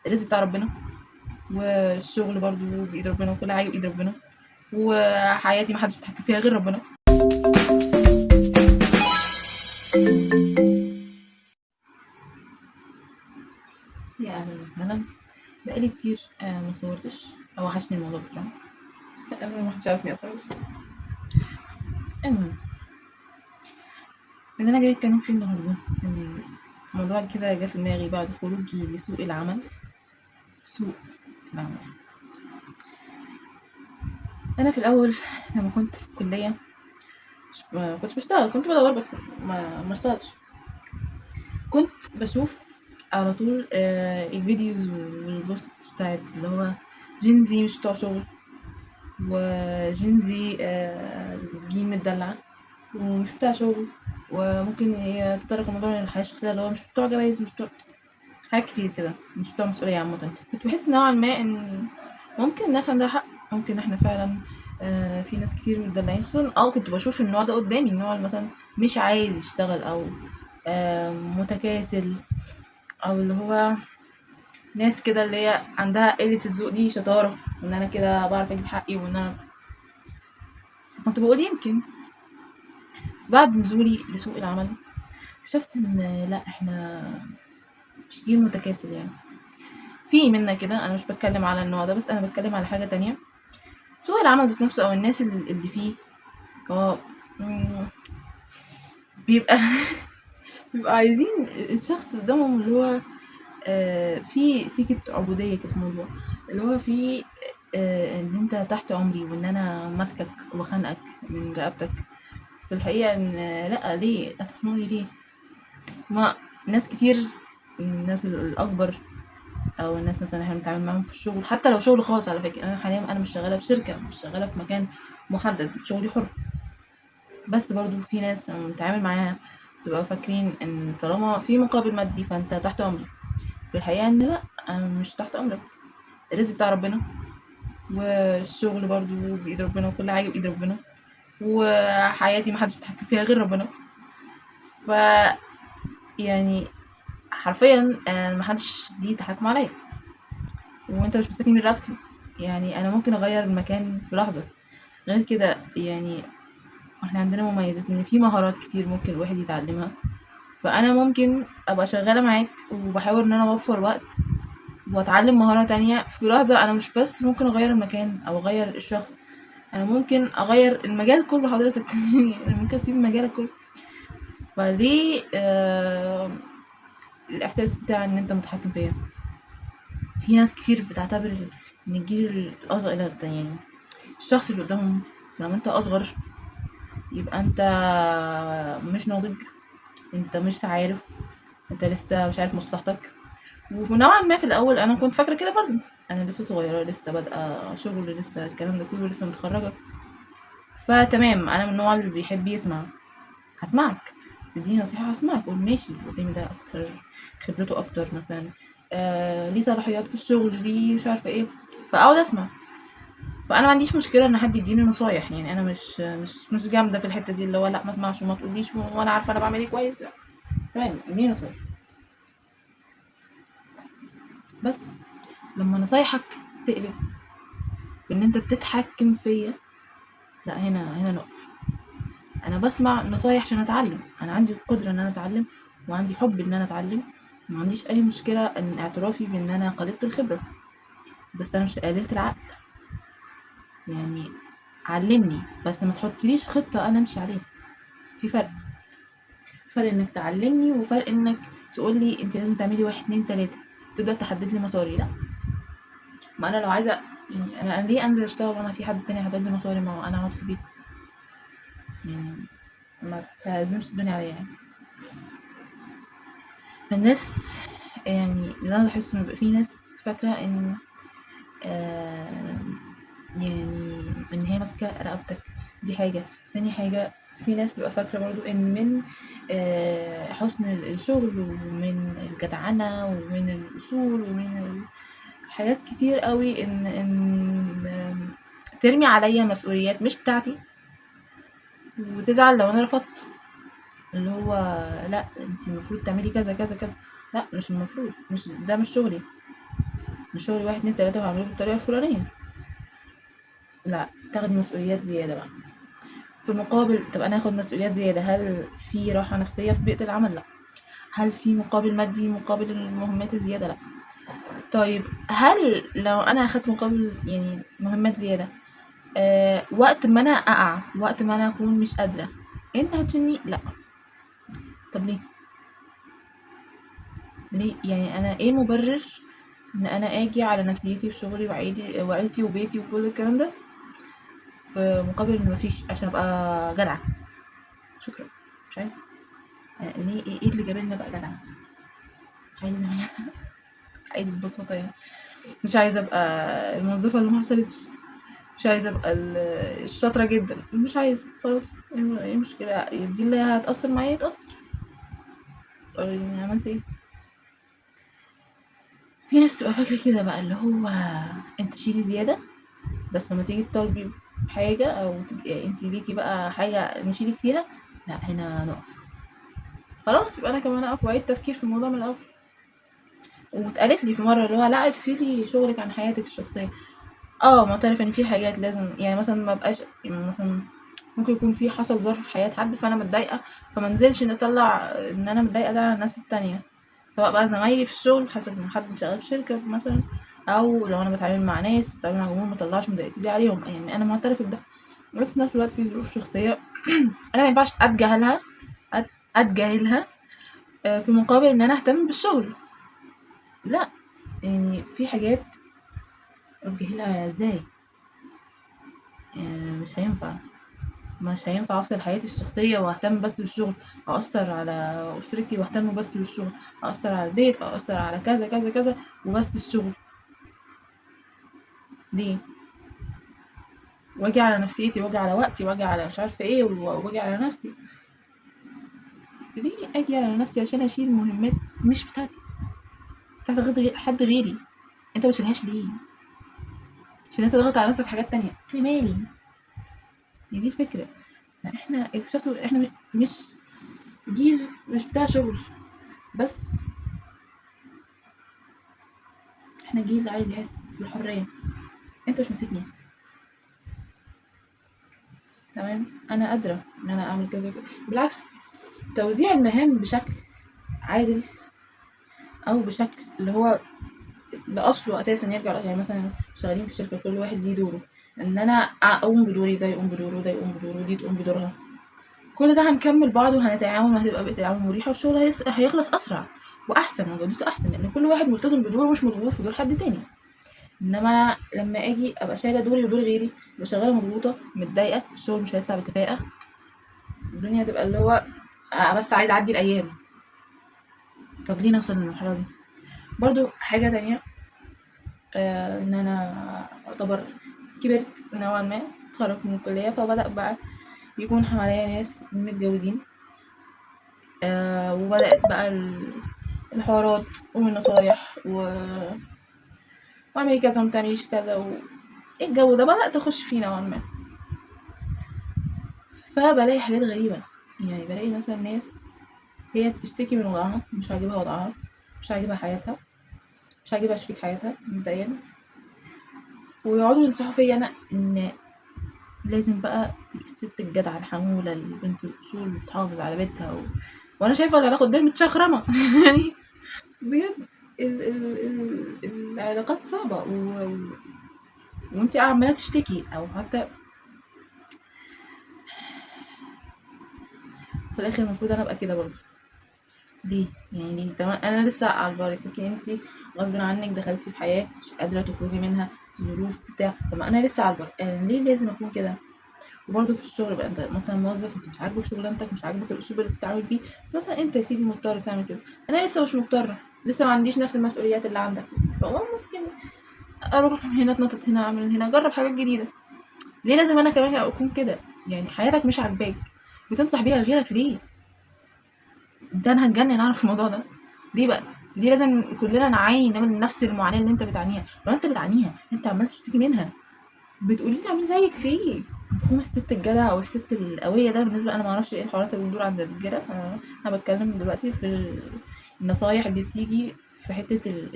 الرزق بتاع ربنا، والشغل برضو بإيد ربنا، وكل حاجة بإيد ربنا، وحياتي محدش بيتحكم فيها غير ربنا. يا أهلا وسهلا. بقالي كتير ما صورتش، أو وحشني الموضوع بصراحة. أنا محدش عارفني أصلا، بس المهم اللي أنا جاي أتكلم فيه النهاردة إن موضوع كده جه في دماغي بعد خروجي لسوق العمل. سوق العمل، أنا في الأول لما كنت في الكلية ما كنتش بشتغل، كنت بدور بس ما اشتغلتش. كنت بشوف على طول الفيديوز والبوستس بتاعت اللي هو جينزي مش بتوع شغل، وجينزي جيم متدلع ومش بتاع شغل، وممكن يتطرق الموضوع للحياة الشخصية اللي هو مش بتوع جواز، مش بتوع حاجات كتير كده، مش بتوع مسؤولية عامة. كنت بحس نوعا ما ان ممكن الناس عندها حق، ممكن احنا فعلا في ناس كتير متدلعين، خصوصا كنت بشوف النوع ده قدامي، النوع اللي مثلا مش عايز يشتغل، او متكاسل، او اللي هو ناس كده اللي هي عندها قلة الذوق دي شطارة، وان انا كده بعرف اجيب حقي، وان انا كنت بقول يمكن. بس بعد نزولي لسوق العمل اكتشفت ان لا، احنا مش جيل متكاسل يعني. في منا كده، انا مش بتكلم على النوع ده، بس انا بتكلم على حاجة تانية. سوق العمل ذات نفسه او الناس اللي فيه هو مم، بيبقى بيبقى عايزين الشخص اللي قدامهم اللي هو في سكة عبودية كده في الموضوع، اللي هو في ان انت تحت امري، وان انا ماسكك وخانقك من رقبتك. في الحقيقة ان لا، ليه هتخنقني ليه؟ ما ناس كتير من الناس الاكبر، او الناس مثلا احنا بنتعامل معاهم في الشغل، حتى لو شغل خاص. على فكرة انا حاليا انا مش شغالة في شركة، مش شغالة في مكان محدد، شغلي حر. بس برضو في ناس لما بنتعامل معاها تبقى فاكرين ان طالما في مقابل مادي فانت تحت امري. في الحقيقة ان لا، انا مش تحت امرك. الرزق بتاع ربنا، والشغل برضو بإيد ربنا، وكل حاجة بإيد ربنا، وحياتي محدش بيتحكم فيها غير ربنا. ف يعني حرفيا أنا محدش ليه تحكم عليا، وانت مش مستني من رقبتي. يعني انا ممكن اغير المكان في لحظة. غير كده يعني احنا عندنا مميزات ان في مهارات كتير ممكن الواحد يتعلمها. فانا ممكن ابقى شغالة معاك وبحاول ان انا اوفر وقت واتعلم مهارة تانية في لحظة. انا مش بس ممكن اغير المكان او اغير الشخص، انا ممكن اغير المجال كله حضرتك. يعني انا ممكن اسيب مجالك كله. فليه الاحساس بتاع ان انت متحكم فيا؟ في ناس كتير بتعتبر ان الجيل الاصغر يعني الشخص اللي قدامهم لما انت اصغر يبقى انت مش ناضج، انت مش عارف، انت لسه مش عارف مصلحتك. ونوعا ما في الاول انا كنت فاكره كده برضه، انا لسه صغيره، لسه بادئه شغل، لسه الكلام ده كله، لسه متخرجه. فتمام، انا من النوع اللي بيحب يسمع. هسمعك، تديني نصيحة هسمعك، قول ماشي اللي قدامي ده أكتر خبرته أكتر مثلا، ليه صلاحيات في الشغل، ليه مش عارفة ايه، فأقعد أسمع. فأنا ما عنديش مشكلة إن حد يديني نصايح، يعني أنا مش جامدة في الحتة دي اللي هو لأ ما اسمعش وما تقوليش وأنا عارفة أنا بعمل ايه كويس، لأ. تمام، اديني نصايح، بس لما نصايحك تقلب بإن أنت بتتحكم فيا، لأ، هنا نقف. أنا بسمع نصايح عشان أتعلم، أنا عندي القدرة إن أنا أتعلم، وعندي حب إن أنا أتعلم. ما عنديش أي مشكلة إن اعترافي بإن أنا قليلة الخبرة، بس أنا مش قليلة العقل. يعني علمني، بس ما تحطليش خطة أنا أمشي عليها. في فرق إنك تعلمني، وفرق إنك تقولي أنت لازم تعملي واحد اتنين تلاتة، تبدأ تحدد لي مساري. لا، ما أنا لو عايزة يعني أنا ليه أنزل أشتغل وأنا في حد تاني يحدد لي مساري؟ ما هو أنا أقعد في البيت يعني، ما تلزمش الدنيا عليا يعني. فالناس يعني اللي أنا لاحظته إن بيبقى في ناس فاكرة إن آه يعني ان هي ماسكه رقبتك، دي حاجه. تاني حاجه، في ناس تبقى فاكره برضو ان من حسن الشغل، ومن الجدعنه، ومن الاصول، ومن حاجات كتير قوي ان ترمي عليا مسؤوليات مش بتاعتي، وتزعل لو انا رفضت. اللي هو لا، انت المفروض تعملي كذا كذا كذا. لا، مش المفروض، مش ده مش شغلي. من شغل 1 2 3 وهعمله بالطريقة الفلانية. لأ، تاخدي مسؤوليات زيادة بقى. في مقابل طب أنا هاخد مسؤوليات زيادة، هل في راحة نفسية في بيئة العمل؟ لأ. هل في مقابل مادي مقابل المهمات الزيادة؟ لأ. طيب هل لو أنا أخدت مقابل يعني مهمات زيادة، وقت ما أنا أقع، وقت ما أنا أكون مش قادرة، أنت هتشيلني؟ لأ. طب ليه؟ ليه؟ يعني أنا إيه المبرر إن أنا آجي على نفسيتي وشغلي وعيلتي وبيتي وكل الكلام ده في مقابل إن مفيش، عشان أبقى جدعة؟ شكرا، مش عايزة. ليه؟ إيه اللي جابلنا بقى جدعة؟ مش عايزة. عادي ببساطة يعني. مش عايزة أبقى الموظفة اللي ما حصلتش، مش عايزة أبقى الشاطرة جدا، مش عايزة. خلاص، ايه المشكلة؟ دي اللي هتأثر معايا تأثر، يعني عملت ايه؟ في ناس تبقى فاكرة كده بقى، اللي هو انت شيلي زيادة، بس لما تيجي تطالبي بحاجة او تبقي انت ليكي بقى حاجة نشيلك فيها، لا هنا نقف. خلاص يبقى انا كمان اقف واعيد تفكير في الموضوع من الاول. واتقالت لي في مرة اللي هو لا افصلي شغلك عن حياتك الشخصية. معترفة ان في حاجات لازم، يعني مثلا ما بقاش، يعني مثلا ممكن يكون في حصل ظرف في حياة حد فانا متضايقة، فما انزلش ان اطلع ان انا متضايقة ده على الناس التانية، سواء بقى زمايلي في الشغل حسب ان حد شغال في شركة مثلا، او لو انا بتعامل مع ناس، بتعامل مع جمهور، مطلعش مضايقتي دي عليهم. يعني انا معترفة بده، بس في نفس الوقت في ظروف شخصية انا ما ينفعش اتجاهلها في مقابل ان انا اهتم بالشغل. لا، يعني في حاجات اتجاهلها ازاي؟ مش هينفع. مش هينفع افصل حياتي الشخصية واهتم بس بالشغل، اأثر على اسرتي واهتم بس بالشغل، اأثر على البيت، اأثر على كذا كذا كذا وبس الشغل. ليه؟ واجي على نفسيتي، واجي على وقتي، واجي على مش عارفة ايه، واجي على نفسي. ليه اجي على نفسي عشان اشيل مهمات مش بتاعتي، بتاعت حد غيري؟ انت مشيلهاش ليه؟ عشان انت ضغط على نفسك في حاجات تانية، انا مالي؟ هي دي الفكرة. لا، احنا اكتشفتوا احنا مش جيل مش بتاع شغل بس، احنا جيل عايز يحس بالحرية. انت مش ماسكني، تمام؟ انا قادره ان انا اعمل كذا كذا. بالعكس، توزيع المهام بشكل عادل، او بشكل اللي هو لاصله اساسا يرجع يعني مثلا شغالين في شركه كل واحد ليه دوره، ان انا اقوم بدوري، ده يقوم بدوره، ده يقوم بدوره، دي تقوم بدورها. كل ده هنكمل بعض وهنتعاون وهتبقى بيئه العمل مريحه والشغل هيخلص اسرع واحسن وجودته احسن، لان كل واحد ملتزم بدوره ومش مضغوط في دور حد تاني. انما انا لما اجي ابقى شايله دوري ودور غيري، ابقى شغاله مضغوطه متضايقه، الشغل مش هيطلع بكفاءه، الدنيا هتبقى اللي هو بس عايزه اعدي الايام. طب ليه نوصل للمرحله دي؟ برضو حاجه تانية، ان انا اعتبر كبرت نوعا ما، اتخرجت من الكليه، فبدا بقى يكون حواليا ناس متجوزين، وبدات بقى الحوارات والنصايح واعملي كذا وما تعمليش كذا ايه الجو ده بدات اخش فيه نوعا ما. فبلاقي حاجات غريبه، يعني بلاقي مثلا ناس هي بتشتكي من وضعها، مش عاجبها وضعها، مش عاجبها حياتها، مش عاجبها شريك حياتها مبدئيا، ويقعدوا ينصحوا فيا انا ان لازم بقى تبقي الست الجدعه الحموله البنت الاصول اللي بتحافظ على بيتها وانا شايفه العلاقه قدامي متشخرمه يعني بجد. العلاقات صعبه وانتي عماله تشتكي، او حتى في الاخر المفروض انا ابقى كده برضه. ليه؟ يعني ليه؟ تمام انا لسه على البار يا ستي، انتي غصب عنك دخلتي في حياه مش قادره تخرجي منها، ظروف بتاع، طب ما انا لسه على البار، انا ليه لازم اكون كده؟ وبرضه في الشغل بقى، انت مثلا موظف، انت مش عاجبك شغلانتك، مش عاجبك الاسلوب اللي بتتعامل فيه، بس مثلا انت يا سيدي مضطر تعمل كده، انا لسه مش مضطره، لسه ما عنديش نفس المسؤوليات اللي عندك، فهو ممكن اروح هنا اتنطط هنا اعمل هنا اجرب حاجات جديده. ليه لازم انا كمان اكون كده؟ يعني حياتك مش عاجباك بتنصح بيها غيرك ليه؟ ده انا هتجنن اعرف الموضوع ده. ليه بقى؟ ليه لازم كلنا نعاني من نفس المعاناه اللي انت بتعانيها؟ لو انت بتعانيها انت عمال تشتكي منها، بتقولي لي اعملي زيك ليه؟ مفهوم الست الجدع او الست القويه ده بالنسبه، انا ما اعرفش ايه الحوارات اللي بتدور عند الرجاله، فانا بتكلم دلوقتي في النصايح اللي بتيجي في حته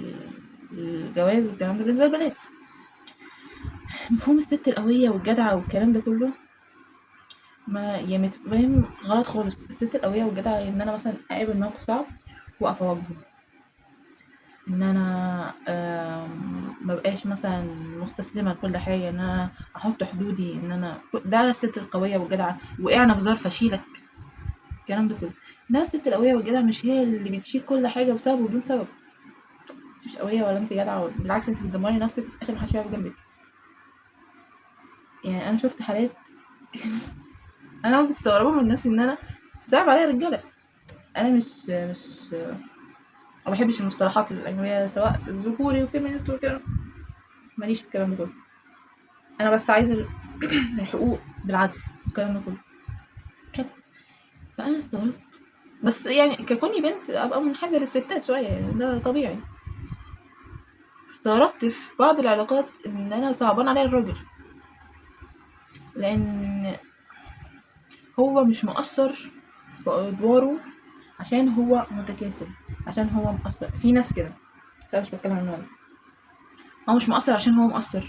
الجواز والكلام ده بالنسبة للبنات. مفهوم الست القوية والجدعة والكلام ده كله ما يعني فاهم غلط خالص. الست القوية والجدعة ان انا مثلا اقابل موقف صعب واقف اواجهه، ان انا مبقاش مثلا مستسلمة لكل حاجة، ان انا احط حدودي، ان انا ده الست القوية والجدعة. وقعنا في ظرف اشيلك، الكلام ده كله. انما الست القوية والجدعة مش هي اللي بتشيل كل حاجة بسبب وبدون سبب. انت مش قوية ولا انت جدعة، بالعكس انت بتدمري نفسك في الاخر محدش هيقف جنبك. يعني انا شفت حالات انا مستغربة من نفسي ان انا صعب عليا رجالة. انا مش ما بحبش المصطلحات الاجنبية سواء ذكوري وفيمينيست وكده، ماليش في الكلام ده كله. انا بس عايزة الحقوق بالعدل والكلام ده كله. حلو. فانا استغربت، بس يعني ككوني بنت ابقى منحازة للستات شوية، يعني ده طبيعي. استغربت في بعض العلاقات ان انا صعبان عليا الراجل، لان هو مش مقصر في ادواره عشان هو متكاسل، عشان هو مقصر. في ناس كده، بس انا مش بتكلم عن النوع. هو مش مقصر عشان هو مقصر،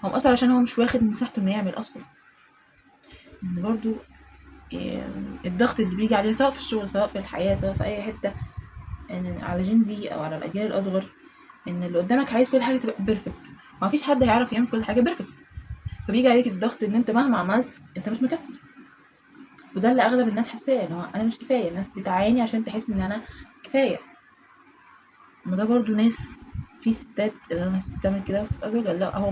هو مقصر عشان هو مش واخد مساحته انه يعمل اصلا. ان برضو الضغط اللي بيجي عليه سواء في الشغل سواء في الحياة سواء في اي حتة، ان على جنزي او على الاجيال الاصغر، ان اللي قدامك عايز كل حاجة تبقى بيرفكت، ومفيش حد هيعرف يعمل كل حاجة بيرفكت. فبيجي عليك الضغط ان انت مهما عملت انت مش مكفي. وده اللي اغلب الناس حاساه، ان هو انا مش كفايه. الناس بتعاني عشان تحس ان انا كفايه. ما ده برضو ناس، في ستات اللي انا بتعمل كده في ازواجها. لا هو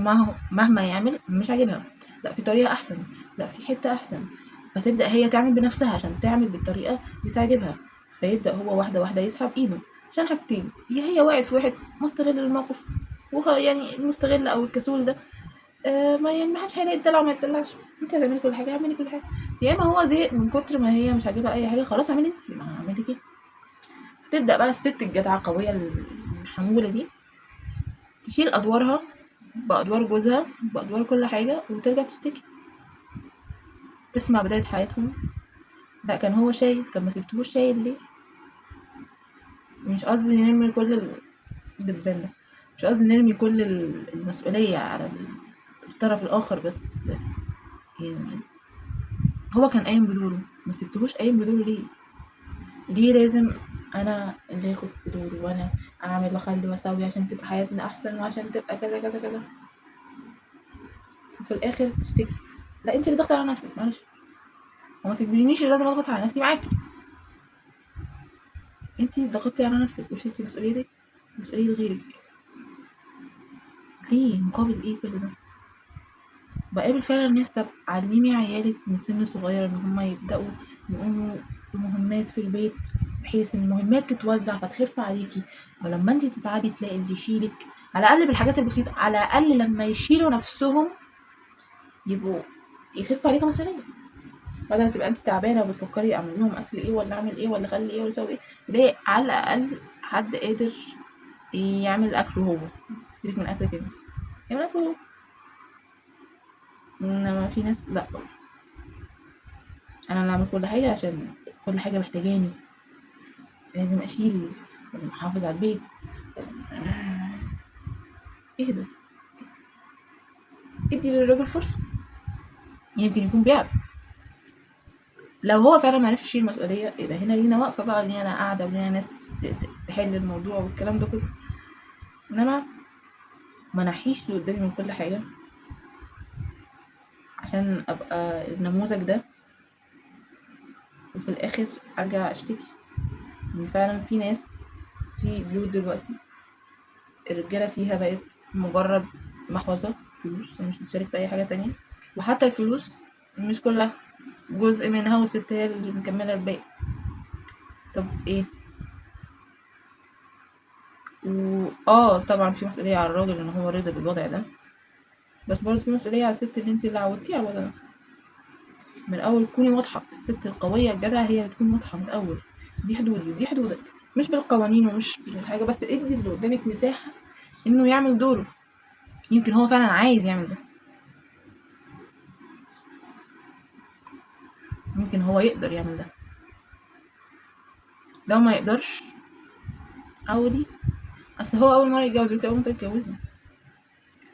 مهما يعمل مش عاجبها، لا في طريقه احسن، لا في حته احسن. فتبدا هي تعمل بنفسها عشان تعمل بالطريقه اللي تعجبها. فيبدا هو واحده واحده يسحب ايده عشان حاجتين: يا هي وقعت في واحد مستغل الموقف، يعني المستغل او الكسول ده ما يعني ما حدش هيلاقي الدلع وما يتدلعش. انت هتعملي كل حاجه، اعملي كل حاجه. يا اما هو زهق من كتر ما هي مش عاجبها اي حاجه، خلاص اعملي انت، ما اعملي كده. تبدا بقى الست الجدعه القويه الحموله دي تشيل ادوارها بادوار جوزها بادوار كل حاجه، وترجع تشتكي، تسمع بدايه حياتهم. لا كان هو شايل، طب ما سبتهوش شايل ليه؟ مش قصدي نرمي كل الدبان ده، مش قصدي نرمي كل المسؤوليه على الطرف الاخر، بس يعني هو كان قايم بدوره، ما سبتهوش قايم بدوره ليه؟ ليه لازم انا اللي اخد بدوره وانا اعمل واخلي واسوي عشان تبقى حياتنا احسن وعشان تبقى كذا كذا كذا، وفي الاخر تشتكي؟ لا انت اللي ضغط على نفسك، معلش. وما تجبرينيش اللي لازم اضغط على نفسي معاكي. انت ضغطتي على نفسك وشلتي مسؤوليتك، مسؤولية غيرك. ليه؟ مقابل ايه كل ده؟ بقابل فعلا ناس: طب علمي عيالك من سن صغير ان هما يبدأوا يقوموا بمهمات في البيت، بحيث ان المهمات تتوزع فتخف عليكي، ولما انت تتعبي تلاقي اللي يشيلك. على الاقل بالحاجات البسيطة، على الاقل لما يشيلوا نفسهم يبقوا يخف عليكي مسؤولية. بدل ما تبقى انت تعبانة وبتفكري اعمل لهم اكل ايه ولا اعمل ايه ولا اخلي ايه ولا اسوي ايه، تلاقي على الاقل حد قادر يعمل اكله هو. سيبك من اكلك انت، يعمل اكله هو. انما في ناس لا، انا اللي اعمل كل حاجه عشان كل حاجه محتاجاني، لازم اشيل، لازم احافظ على البيت، لازم اهدى. ادي للراجل فرصه، يمكن يكون بيعرف. لو هو فعلا ما عرفش يشيل مسؤوليه يبقى هنا لينا واقفه بقى، لينا قاعده ولينا ناس تحل الموضوع والكلام ده كله. انما ما نحيش اللي قدامي من كل حاجه عشان ابقى النموذج ده، وفي الاخر ارجع اشتكي. ان فعلا في ناس، في بيوت دلوقتي الرجاله فيها بقت مجرد محفظه فلوس، مش بتشارك في اي حاجه تانية. وحتى الفلوس مش كلها، جزء منها، والست هي اللي مكمله الباقي. طب ايه؟ طبعا في مسؤوليه على الراجل ان هو رضا بالوضع ده، بس برضه في مسؤوليه على الست اللي انت اللي عودتيها على الوضع ده. من الاول كوني واضحه، الست القويه الجدعه هي اللي تكون واضحه من الاول: دي حدودي ودي حدودك، مش بالقوانين ومش بالحاجه، بس ادي اللي قدامك مساحه انه يعمل دوره. يمكن هو فعلا عايز يعمل ده، يمكن هو يقدر يعمل ده. لو ما يقدرش عودي، اصل هو اول مره يتجوز وانت اول مره تتجوزي،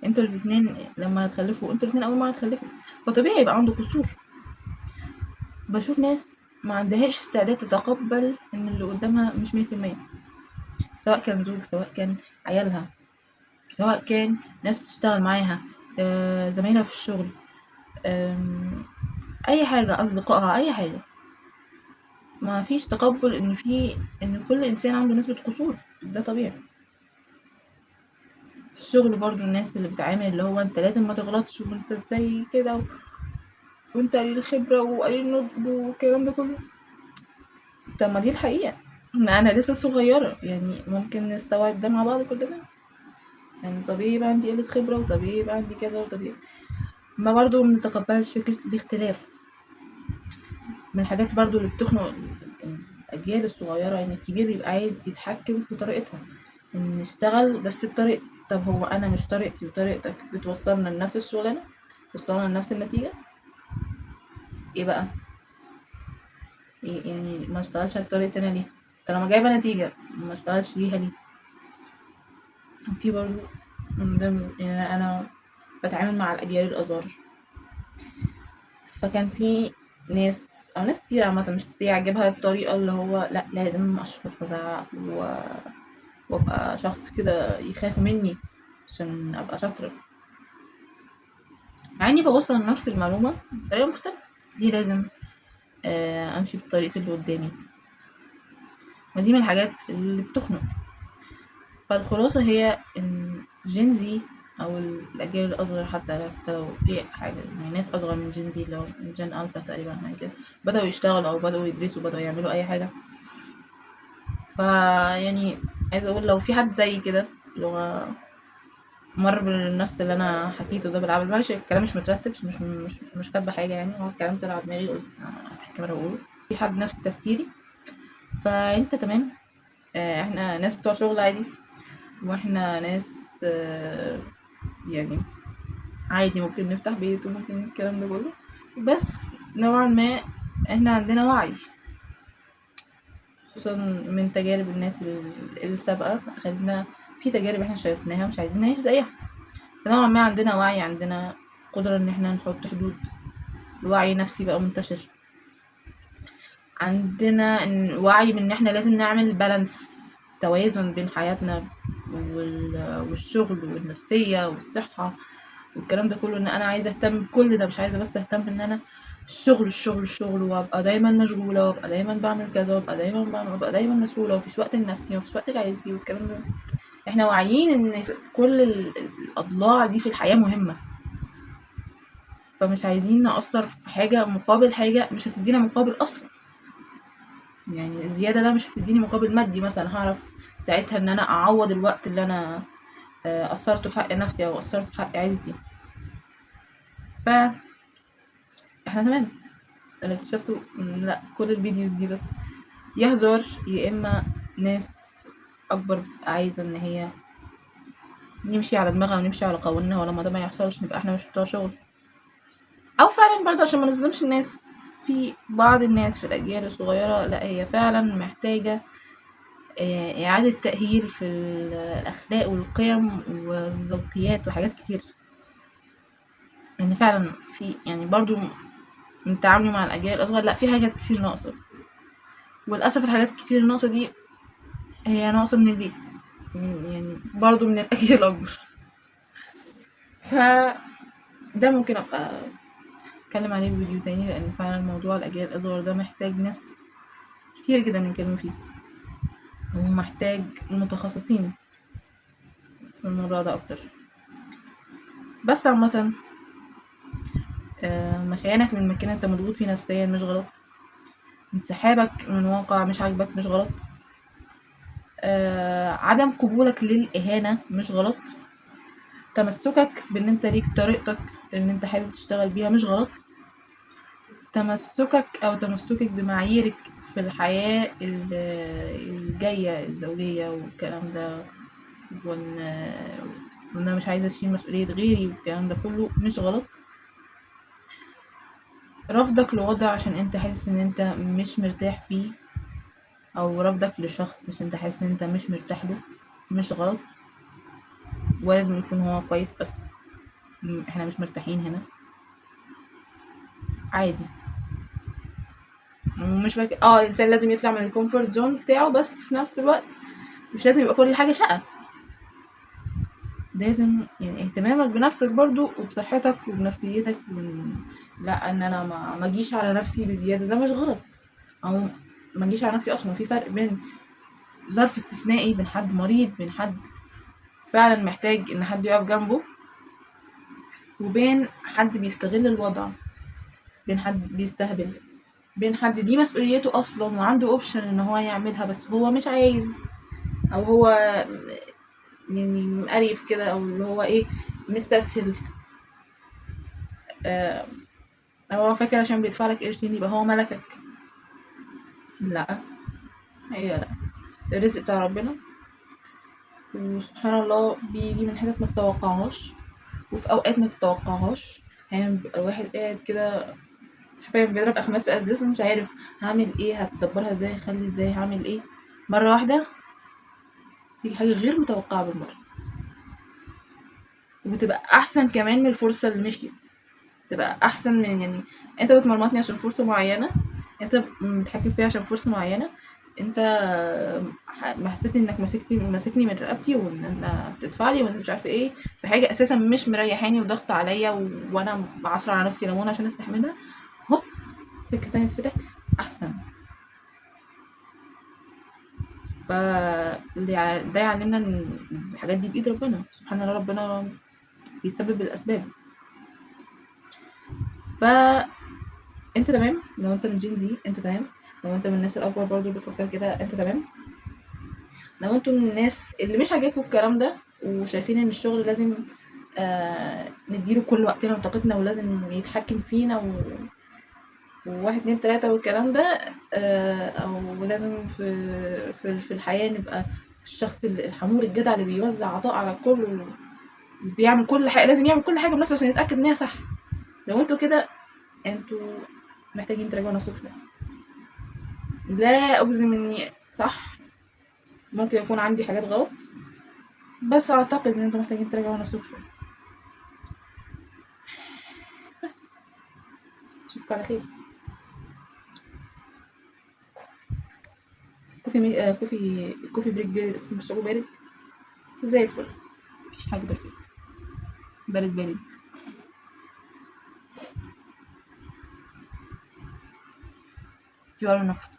انتوا الاتنين لما هتخلفوا انتوا الاتنين اول مره تخلفوا، فطبيعي يبقى عنده قصور. بشوف ناس ما عندهاش استعداد تتقبل ان اللي قدامها مش 100%، سواء كان زوج، سواء كان عيالها، سواء كان ناس بتشتغل معاها، زمايلها في الشغل، اي حاجه، اصدقائها، اي حاجه. ما فيش تقبل ان كل انسان عنده نسبه قصور، ده طبيعي. في الشغل برضو الناس اللي بتعامل اللي هو انت لازم ما تغلطش وانت ازاي كده وانت قليل الخبره وقليل النضج والكلام ده كله. طب ما دي الحقيقه، ما انا لسه صغيره، يعني ممكن نستوعب ده مع بعض كلنا. يعني طبيعي يبقى عندي قله خبره، وطبيعي يبقى عندي كذا، وطبيعي ما برضو منتقبلش فكره الاختلاف. من الحاجات برضو اللي بتخنق الأجيال الصغيرة إن الكبير بيبقى عايز يتحكم في طريقتها، إن نشتغل بس بطريقتي. طب هو أنا مش طريقتي وطريقتك بتوصلنا لنفس الشغلانة، توصلنا لنفس النتيجة؟ إيه بقى؟ إيه يعني ما اشتغلش على طريقتي أنا ليه؟ طالما جايبة نتيجة ما اشتغلش ليها ليه؟ في برضو من ضمن يعني أنا بتعامل مع الأجيال الأصغر، فكان في ناس أو ناس كتير عامة مش بيعجبها الطريقة اللي هو لأ لازم أشخط وأزعق وابقى شخص كده يخافوا مني عشان ابقى شاطرة، مع اني بوصل نفس المعلومة بطريقة مختلفة. ليه لازم امشي بطريقة اللي قدامي؟ ودي من الحاجات اللي بتخنق. فالخلاصة هي ان جينزي او الاجيال الاصغر، حتى لو في حاجة يعني ناس اصغر من جينزي، لو من جين الفا تقريبا حاجة كده، بدأوا يشتغلوا او بدأوا يدرسوا، بدأوا يعملوا اي حاجة. يعني عايزة اقول لو في حد زي كده اللي هو مر بالنفس اللي انا حكيته ده بالعبث، معلش الكلام مش مترتب، مش كاتبه حاجه، يعني هو الكلام طلع على دماغي قلت افتح الكاميرا واقوله. في حد نفس تفكيري فانت تمام. احنا ناس بتوع شغل عادي، واحنا ناس يعني عادي ممكن نفتح بيت وممكن الكلام ده كله، بس نوعا ما احنا عندنا وعي، خصوصا من تجارب الناس السابقه خلينا في تجارب احنا شايفناها مش عايزين نعيش زيها. فنوعا ما عندنا وعي، عندنا قدرة ان احنا نحط حدود، وعي نفسي بقى منتشر. عندنا وعي من ان احنا لازم نعمل بالانس، توازن بين حياتنا والشغل والنفسية والصحة والكلام ده كله. ان انا عايزة اهتم بكل ده، مش عايزة بس اهتم ان انا الشغل وابقى دايما مشغولة وابقى دايما بعمل كذا وابقى دايما مسؤولة، ومفيش وقت لنفسي ومفيش وقت لعيلتي والكلام ده. احنا واعيين ان كل الاضلاع دي في الحياة مهمة، فمش عايزين نأثر في حاجة مقابل حاجة مش هتدينا مقابل أصلا. يعني الزيادة ده مش هتديني مقابل مادي مثلا هعرف ساعتها ان انا اعوض الوقت اللي انا قصرته في حق نفسي او قصرته في حق عيلتي. ف احنا تمام. اللي اكتشفته لا، كل الفيديوز دي بس يا هزار، يا اما ناس اكبر بتبقى عايزة ان هي نمشي على دماغها ونمشي على قوانينها، ولما ده ما يحصلش نبقى احنا مش بتوع شغل. او فعلا برضه عشان ما نظلمش الناس، في بعض الناس في الاجيال الصغيرة لا هي فعلا محتاجة إعادة تأهيل في الأخلاق والقيم والذوقيات وحاجات كتير. لأن فعلا في يعني برضو من تعاملي مع الأجيال الأصغر لأ في حاجات كتير ناقصة، وللأسف الحاجات الكتير الناقصة دي هي ناقصة من البيت، يعني برضو من الأجيال الأكبر. فده ممكن أبقى أتكلم عليه في فيديو تاني، لأن فعلا موضوع الأجيال الأصغر ده محتاج ناس كتير جدا نتكلم فيه، ومحتاج متخصصين في الموضوع ده أكتر. بس عامة مشيانك من مكان انت مضغوط فيه نفسيا مش غلط، انسحابك من واقع مش عاجبك مش غلط، عدم قبولك للإهانة مش غلط، تمسكك بان انت ليك طريقتك اللي انت حابب تشتغل بيها مش غلط، تمسكك بمعاييرك في الحياة الجاية الزوجية والكلام ده، وان انا مش عايزة اشيل مسؤولية غيري والكلام ده كله مش غلط، رفضك لوضع عشان انت حاسس ان انت مش مرتاح فيه، او رفضك لشخص عشان انت حاسس ان انت مش مرتاح له مش غلط، وارد إنه يكون هو كويس بس احنا مش مرتاحين هنا، عادي. ومش الانسان لازم يطلع من الكومفورت زون بتاعه، بس في نفس الوقت مش لازم يبقى كل حاجة شقة. لازم يعني اهتمامك بنفسك برضو وبصحتك وبنفسيتك لا ان انا ما اجيش على نفسي بزيادة، ده مش غلط. او ما اجيش على نفسي اصلا. في فرق بين ظرف استثنائي، بين حد مريض، بين حد فعلا محتاج ان حد يقف جنبه، وبين حد بيستغل الوضع، بين حد بيستهبل، بين حد دي مسؤوليته اصلا وعنده اوبشن ان هو يعملها بس هو مش عايز، او هو يعني مقريف كده، او اللي هو ايه، مستسهل. آه، هو فاكر عشان بيدفع لك قرشين يبقى هو ملكك. لا، هي لا، الرزق بتاع ربنا، وسبحان الله بيجي من حتت ما تتوقعهاش، وفي اوقات ما تتوقعهاش. يعني بيبقى الواحد قاعد كده حرفيا بيضرب اخماس في اسداس، مش عارف هعمل ايه، هتدبرها ازاي، هخلي ازاي، هعمل ايه، مره واحده تيجي حاجه غير متوقعه بالمره، وبتبقى احسن كمان من الفرصه اللي مشيت. تبقى احسن من، يعني انت بتمرمطني عشان فرصه معينه، انت متحكم فيها عشان فرصه معينه، انت محسسني انك ماسكني من رقبتي، وان انت بتدفع لي، وانت مش عارفه ايه، في حاجه اساسا مش مريحاني وضغط عليا وانا بعصر على نفسي ليمونه عشان استحملها، هوب سكه تانية تفتح احسن. ف ده يعلمنا ان الحاجات دي بايد ربنا سبحان الله، ربنا بيسبب الاسباب. فانت تمام لو انت من جين زي، انت تمام لو انت من الناس الاكبر برضو اللي بتفكر كده، انت تمام. لو انتوا من الناس اللي مش عاجبكم الكلام ده وشايفين ان الشغل لازم نديله كل وقتنا وطاقتنا ولازم يتحكم فينا وواحد اتنين تلاتة والكلام ده، او لازم في الحياة نبقى الشخص الحمور الجدع اللي بيوزع عطاء على الكل وبيعمل كل حاجة، لازم يعمل كل حاجة بنفسه عشان يتأكد ان هي صح. لو انتوا كده، انتوا محتاجين تراجعوا نفسكم شوية. لا اجزم اني صح، ممكن يكون عندي حاجات غلط، بس اعتقد ان انتوا محتاجين تراجعوا نفسكم شوية. بس اشوفك على خير. كوفي بريك بارد، بس بشربه بارد، بس زي الفل، مفيش حاجة بيرفكت، بارد بارد. You are enough.